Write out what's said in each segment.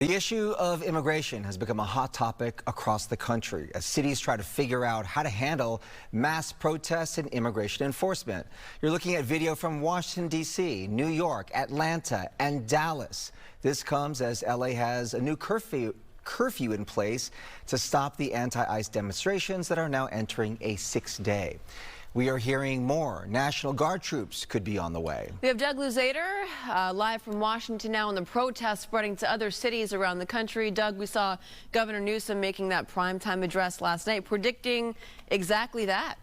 The issue of immigration has become a hot topic across the country as cities try to figure out how to handle mass protests and immigration enforcement. You're looking at video from Washington, D.C., New York, Atlanta, and Dallas. This comes as L.A. has a new curfew in place to stop the anti-ICE demonstrations that are now entering a sixth day. We are hearing more. National Guard troops could be on the way. We have Doug Luzader live from Washington now, and the protests spreading to other cities around the country. Doug, we saw Governor Newsom making that primetime address last night, predicting exactly that.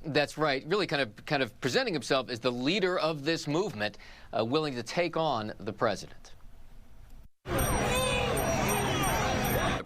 That's right. Really kind of presenting himself as the leader of this movement, willing to take on the president.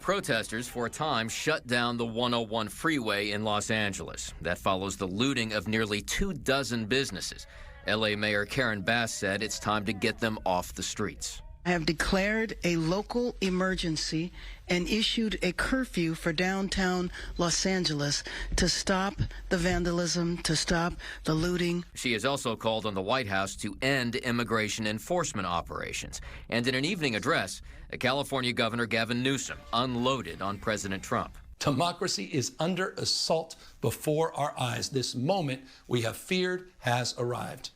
Protesters for a time shut down the 101 freeway in Los Angeles. That follows the looting of nearly 24 businesses. L.A. Mayor Karen Bass said it's time to get them off the streets. I have declared a local emergency and issued a curfew for downtown Los Angeles to stop the vandalism, to stop the looting. She has also called on the White House to end immigration enforcement operations. And in an evening address, California Governor Gavin Newsom unloaded on President Trump. Democracy is under assault before our eyes. This moment we have feared has arrived.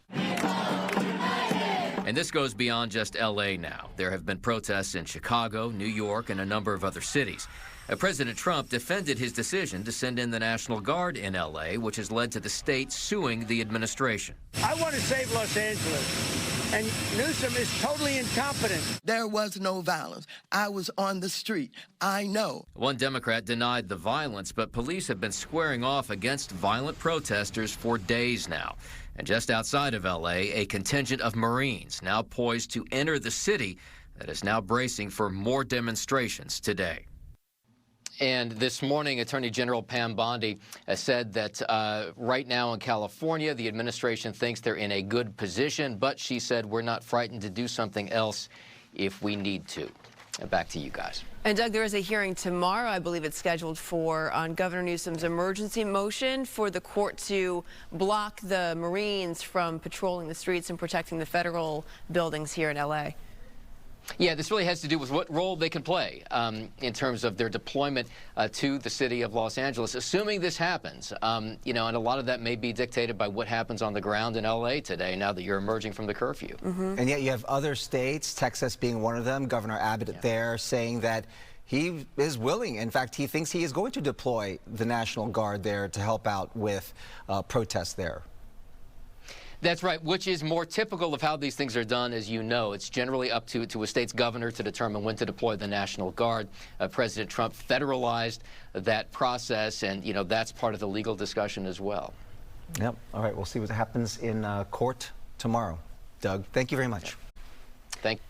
And this goes beyond just L.A. now. There have been protests in Chicago, New York, and a number of other cities. President Trump defended his decision to send in the National Guard in L.A., which has led to the state suing the administration. I want to save Los Angeles, and Newsom is totally incompetent. There was no violence. I was on the street. I know. One Democrat denied the violence, but police have been squaring off against violent protesters for days now. And just outside of L.A., a contingent of Marines now poised to enter the city that is now bracing for more demonstrations today. And this morning, Attorney General Pam Bondi said that right now in California, the administration thinks they're in a good position, but she said we're not frightened to do something else if we need to. And back to you guys. And Doug, there is a hearing tomorrow, I believe it's scheduled for, on Governor Newsom's emergency motion for the court to block the Marines from patrolling the streets and protecting the federal buildings here in L.A. Yeah, this really has to do with what role they can play in terms of their deployment to the city of Los Angeles, assuming this happens. You know, and a lot of that may be dictated by what happens on the ground in L.A. today, now that you're emerging from the curfew. And yet you have other states, Texas being one of them, Governor Abbott there saying that he is willing, in fact, he thinks he is going to deploy the National Guard there to help out with protests there. That's right, which is more typical of how these things are done, as you know. It's generally up to a state's governor to determine when to deploy the National Guard. President Trump federalized that process, and, you know, that's part of the legal discussion as well. Yep. All right, we'll see what happens in court tomorrow. Doug, thank you very much. Thank you.